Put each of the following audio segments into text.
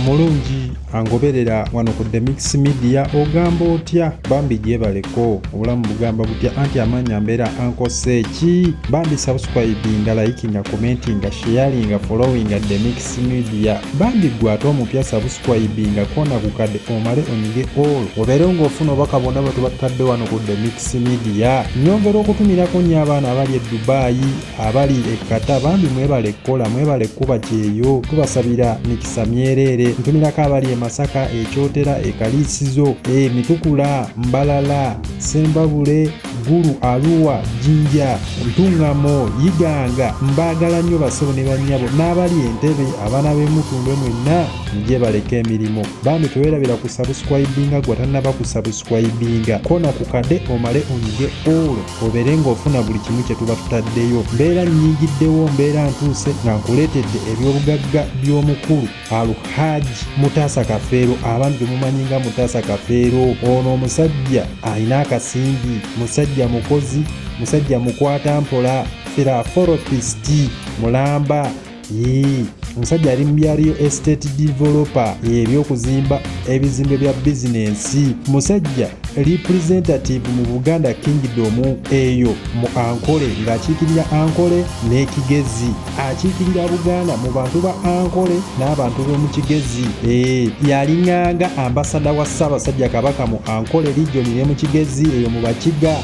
omulungi angoberera wano ku The Mix Media ogamba otya bambi gyebaleko obulamu bugamba butya anti amanya mbeera ankose ki bambi subscribinga likinga commentinga sharinga followinga The Mix Media bambi gwate omupya subscribinga kona kukadde omale onyige all obeere ng'ofuna obaka bonna bwe tubakadde wano ku The Mix Media nyongera okutumirako nnyo abaana abali e Dubai abali e Qatar bambi mwebale kukola mwebale kuba kyeyo tubasabira mikisa myerere ntumirako abali e Masaka ekyotera ekaliisizo Mitukula Mbalala Sembabule Gulu Arua Jinja Ntungamo Yiganga mbagala nnyo basebo ne bannyabo n'abali Entebbe abaana b'emutundu mwenna nje baleka emirimu bambi tuwerabira ku subscribinga gwatannaba ku subscribinga kona kukadde omale onyige all obeere ng'ofuna buli kimu kye tuba tutaddeyo mbeera nnyingiddewo mbeera ntuuse nga nkuleetedde ebyobugagga by'omukulu Hajji Mutaasa Kafeero abantu temumanyi nga Mutaasa Kafeero ono omusajja alina akasimbi musajja mukozi musajja mukwata mpola philanthropist mulamba omusajja ali mu byaliyo estate developer ebyokuzimba ebizimbe bya bizinensi musajja representative mu Buganda Kingdom eyo mu Ankole ng'akiikirira Ankole n'Ekigezi akiikirira Buganda mu bantu ba Ankole n'abantu b'omu Kigezi yalinganga ambasada wa Ssaabasajja Kabaka mu Ankole region ne mu Kigezi eyo mu Bakiga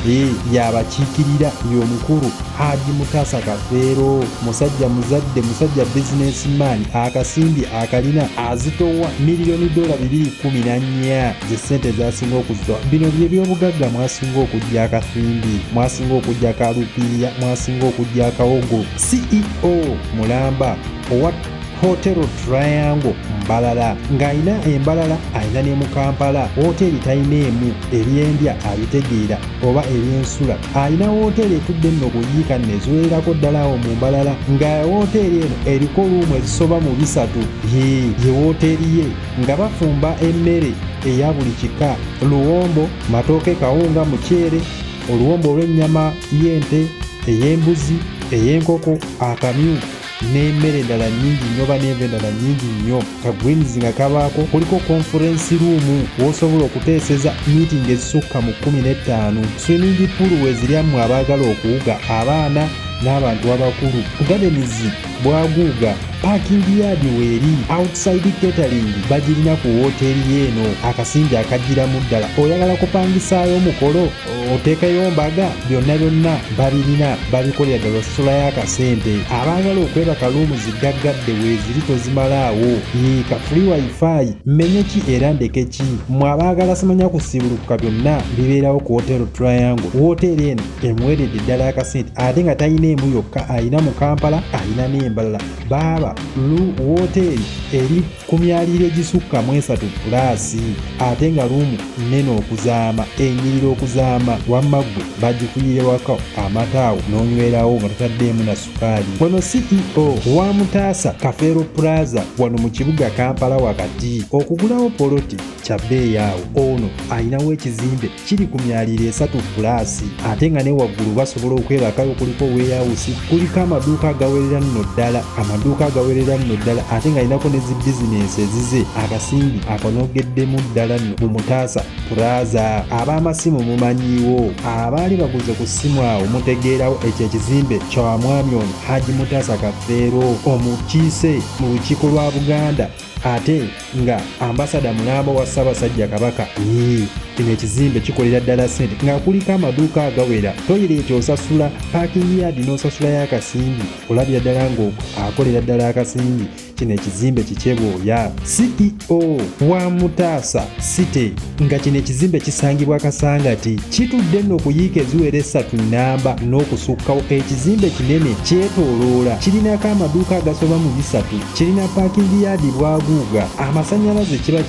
yabakiikirira y'omukulu Hajji Mutaasa Kafeero musajja muzadde musajja businessman akasimbi akalina azitowa miliyoni $214 ze sente zasinga okuzitowa bino bye byobugagga mwasinga okujja akasimbi mwasinga okujja akalupiya mwasinga okujja akawogo CEO mulamba owa Hotel Triangle Mbalala ng'ayina embalala ayina ne mu Kampala hoteli tayineemu ebyendya abitegeera oba ebyensula ayina hoteli etudde nno kuyiika neziwererako ddala awo mu Mbalala nga hoteli eno eriko luumu ezisoba mu 3 ye hoteli ye nga bafumba emmere eya buli kika luwombo matooke kawunga muceere oluwombo olw'ennyama y'ente ey'embuzi ey'enkoko akamyu n'emmere endala nnyingi nnyo oba n'enva endala nnyingi nnyo ka greens nga kabaako kuliko conference room w'osobola okuteeseza meeting ezisukka mu 15 swimming pool weziryammwe abaagala okuwuga abaana n'abantu abakulu gardens bwaguuga parking yard weeri outside catering bagirina ku hoteli yeeno akasimbi akagiramu ddala oyagala kupangisaayo omukolo oteekayo mbaga byonna babirina babikolera ddala osasula y'akasente abaagala okwebaka luumu zigaggadde weeziri tozimalaawo ka free wifi mmenye ki era ndeke ki mwe abaagala simanya kusibulukuka byonna bibeerawo ku Hotel Triangle hoteli eno emuweredde ddala akasente ate nga talina emu yokka ayina mu Kampala ayina n'embalala baaba hoteli eri ku myaliro egisukka mu 3 pulaasi ate nga luumu nnene okuzaama enyiriro okuzaama wamaggwe bagikuyire waka amataawo n'onywerawo nga totaddeemu na sukaali wano CEO wa Mutaasa Kafeero Plaza wano mu kibuga Kampala wakati okugulawo poloti kya bbeeyi awo ono ayinawo ekizimbe kiri ku myaliro 3 pulaasi ate nga ne waggulu basobola okwebakayo kuliko warehouse kuliko amaduuka agawerera nno ddala ate nga alinako ne zi bizinensi ezize akasimbi akanogeddemu ddala nno mu Mutaasa Plaza ab'amasimu mumanyiiwo abaali baguze ku ssimu awo mutegeerawo ekyo ekizimbe kya mwami ono Hajji Mutaasa Kafeero omukiise mu lukiiko lwa Buganda ate nga ambasada mulamba wa Ssaabasajja Kabaka kino ekizimbe kikolera ddala ssente nga kuliko amaduuka agawera toyireeti osasula parking yard n'osasula y'akasimbi olabira ddala ng'oko akolera ddala akasimbi kino ekizimbe kikyebwoya CEO wa Mutaasa City nga kino ekizimbe kisangibwa Kasangati kitudde nno okuyiika eziwera 3 nnamba n'okusukkawo ekizimbe kinene kyetooloola kirinako amaduuka agasoba mu 3 kirina parking yard bwaguuga amasannyalaze kiba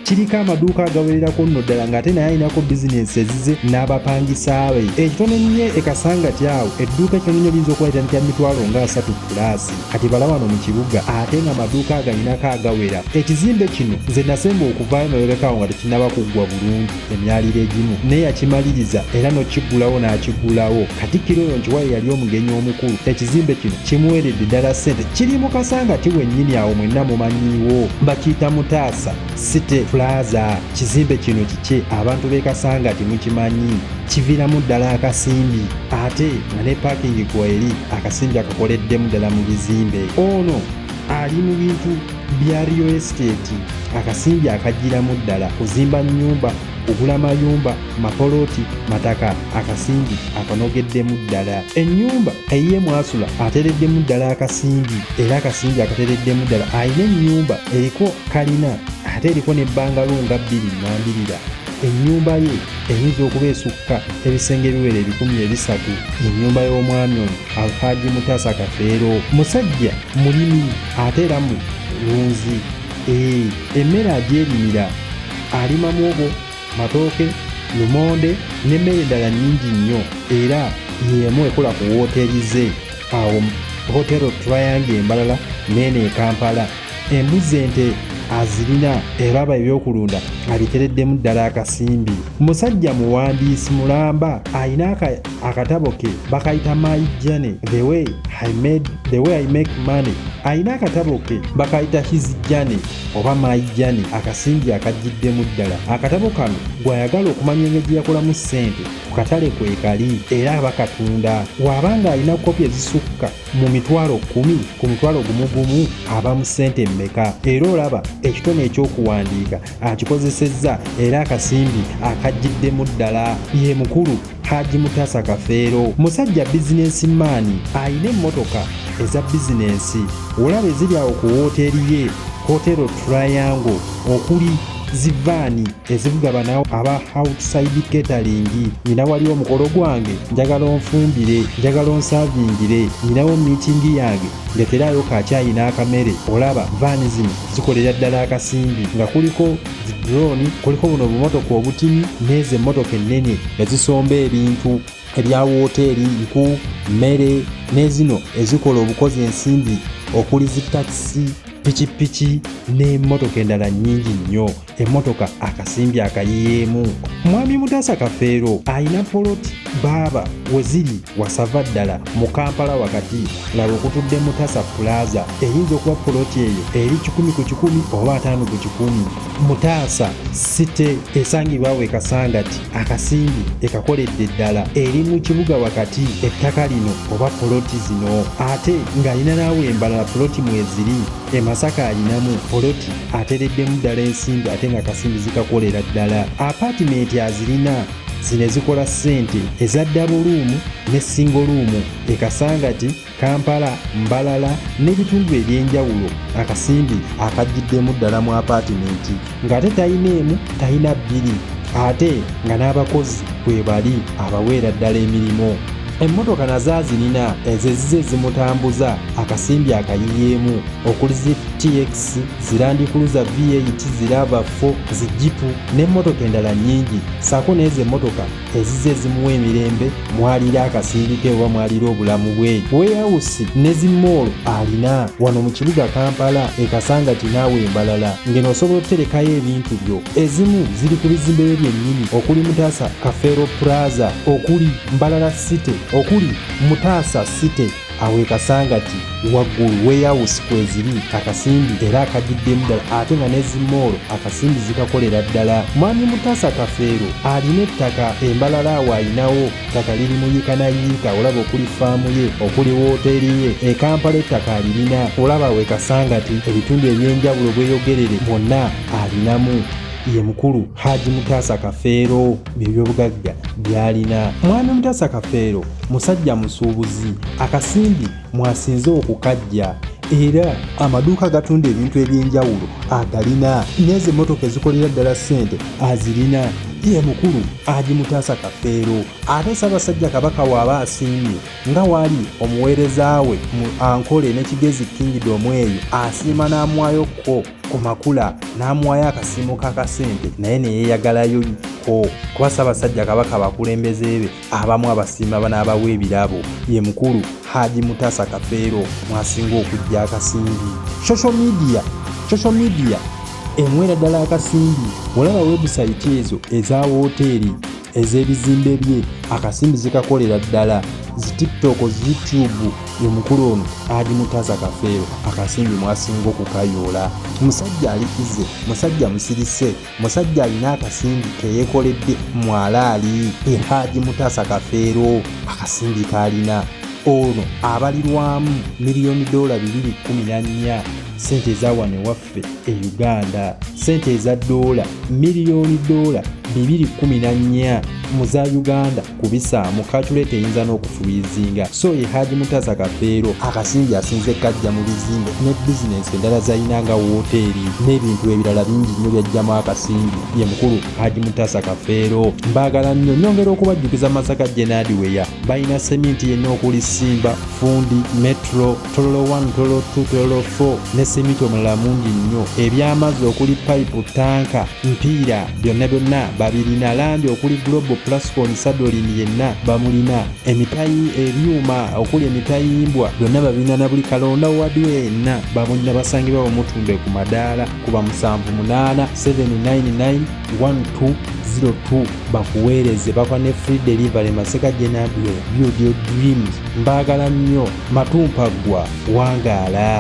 kiriko amaduuka agawererako nno ddala ng'ate naye alinako bizinensi ezize n'abapangisa be ekitono nnyo ekasangati awo edduuka ekitono nnyo liyinza okuba litandikira mitwalo nga 3 pulaasi kati bala wano mu kibuga ate ate nga amaduuka agalinako agawera. Ekizimbe kino nze nasemba okuvaayo nolekaawo nga tekinnaba kuggwa bulungi emyaliro egimu naye yakimaliriza era n'okiggulawo n'akigulawo. Katikkiro oyo Nkiwaye yali omugenyi omukulu. Ekizimbe kino kimuweredde ddala ssente. Kiri mu Kasangati wennyini awo mwenna mumanyiiwo. Bakiyita Mutaasa City Plaza. Kizimbe kino kiki abantu b'e Kasangati mukimanyi. Kiviiramu ddala akasimbi ate nga ne paakingi kweri akasimbi akakoleddemu ddala mu bizimbe. Ono ali mu bintu bya real estate. Akasimbi akagiramu ddala kuzimba nnyumba, kugula mayumba, mapoloti, mataka. Akasimbi akanogeddemu ddala. Ennyumba eyiye mwasula atereddemu ddala akasimbi era akasimbi akatereddemu ddala. Ayina ennyumba eriko kalina ate eriko ne bangalo nga 2 nnambirira. Ennyumba ye eyinza okuba esukka ebisenge biwere 13,000. Ennyumba y'omwami ono Hajji Mutaasa Kafeero. Musajja mulimi ate era mulunzi. Emmere agyerimira alima muwogo, matooke, lumonde n'emmere endala nnyingi nnyo era y'emu ekola ku wooteri ze awo Hotero Triangle Embalala n'eno e Kampala. Embuzi ente azirina era aba ebyokulunda abitereddemu ddala akasimbi. Musajja muwandiisi mulamba ayina akatabo ke bakayita Mwajja the way I make money. Ayina akatabo ke bakayita His Journey oba Mwajja. Akasimbi akagiddemu ddala. Akatabo kano gw'ayagala okumanya engeri yakolamu ssente ku katale kwekali era bakatunda. Wabanga alina kopi ezisukka mu 10,000 ku 10,000 aba mu ssente mmeka. Era olaba ekitone ekyokuwandiika akikozesezza era akasimbi akagiddemu ddala. Ye mukulu Hajji Mutaasa Kafeero. Musajja bizinensi maani ayina emmotoka eza bizinensi. Olaba eziri awo ku wooteri ye Hotero Triangle okuli zivaani ezivuga nawo aba outside catering. Nina wali omukolo gwange njagala onfumbire, njagala onsavingire, ninawo meeting yange ndeeterayo kacyayi n'akamere. Olaba vaani zino zikolera ddala akasimbi nga kuliko drone, kuliko buno bumotoka obutini n'ezo emmotoka ennene ezisomba ebintu ebya wooteri, nku, mmere n'ezino ezikola obukozi ensimbi okuli zitakisi, pikipiki n'emmotoka endala nnyingi nnyo. Emmotoka akasimbi akayiyeemu. Mwami Mutaasa Kafeero ayina poloti baaba weziri wasava ddala mu Kampala wakati. Laba okutudde Mutaasa Plaza eyinza okuba poloti eyo eri 10 ku 10 oba 5 ku 10. Mutaasa City esangibwawo e Kasangati. Akasimbi ekakoledde ddala eri mu kibuga wakati. Ettaka lino oba poloti zino ate ng'alina naawe embalala poloti mweziri. E Masaka alinamu poloti atereddemu ddala ensimbi ate nga akasimbi zikakolera ddala. Apartment azirina zino ezikola ssente eza double room ne single room e Kasangati, Kampala, Mbalala n'ebitundu ebyenjawulo. Akasimbi akagiddemu ddala mu apartment ng'ate talina emu talina 2 ate nga n'abakozi bwe bali abaweera ddala emirimu. Emmotoka nazo azirina ezezize zimutambuza. Akasimbi akayiyeemu okuli zi TX, Land Cruiser V8, zirava 4, zijipu n'emmotoka endala nnyingi ssaako n'ezo emmotoka ezize zimuwa emirembe mwalira akasimbi ke oba mwalira obulamu bwe. Warehouse ne zimoolo alina wano mu kibuga Kampala e Kasangati naawe Embalala ngeno osobola okuterekayo ebintu byo. Ezimu ziri ku bizimbe bye byennyini okuli Mutaasa Kafeero Plaza, okuli Mbalala City, okuli Mutaasa City awe Kasangati waggulu warehouse kweziri. Akasimbi era akagiddemu ddala ate nga n'ezimoolo akasimbi zikakolera ddala. Mwami Mutaasa Kafeero alina ettaka Embalala awo alinawo ttaka liri muyikanayiika. Olaba okuli faamu ye, okuli wooteri ye. E Kampala ettaka alirina. Olaba awe Kasangati ebitundu ebyenjawulo bweyogerere mwonna alinamu. Ye mukulu Hajji Mutaasa Kafeero Ebyobugagga byalina. Mwami Mutaasa Kafeero musajja musuubuzi. Akasimbi mwasinze okukajja era amaduuka gatunda ebintu ebyenjawulo agalina. N'ezo emmotoka ezikolera ddala ssente azirina. Ye mukulu Hajji Mutaasa Kafeero. Ate Ssaabasajja Kabaka waaba asiimye nga waali omuweereza we mu Ankole ne Kigezi Kingdom eyo asiima n'amwayokko ku makula n'amuwayo akasiimo k'akasente naye ne yeeyagalayo ko kuba Ssaabasajja Kabaka abakulembeze be abamu abasiima banaabawa ebirabo. Ye mukulu Hajji Mutaasa Kafeero mwasinga okujja akasimbi. Social media emwera ddala akasimbi. Olaba website ezo eza woteeri ez'ebizimbe bye akasimbi zikakolera ddala. Zi TikTok, zi YouTube, omukulu ono Hajji Mutaasa Kafeero akasimbi mwasinga okukayoola. Musajja alikize, musajja musirise, musajja alina akasimbi keyekoledde mwalaali. Hajji Mutaasa Kafeero akasimbi kalina ono abalirwamu $214 sente eza wano ewaffe e Uganda. Sente eza $214 mu za Uganda kubisaamu calculate eyinza n'okufuyizinga. So ye Hajji Mutaasa Kafeero akasimbi asinze kajja mu bizimbe ne bizinensi endala zayinanga woteeri n'ebintu ebirala bingi nnyo byajjamu akasimbi. Ye mukulu Hajji Mutaasa Kafeero mbaagala nnyo. Nyongera okubajjukiza Masaka Hardware balina seminti yenna okuli Simba, Fundi, Metro, Tololo 1, Tololo 2, Tololo 4 ne seminti omulala mungi nnyo. Ebyamazzi okuli pipe, tanka, mpiira byonna babirina. Lambi okuli Global Plascon Sadolin yenna bamulina. Emitayi ebyuma okuli emitayimbwa byonna babirina na buli kalonda wadwe yenna bamulina. Basangibwa omutunda ku madaala kuba 78 799 1202 bakuweereze bakwa ne free delivery. Masaka Hardware, build your dreams. Mbaagala nnyo. Matumpa gwa wangaala.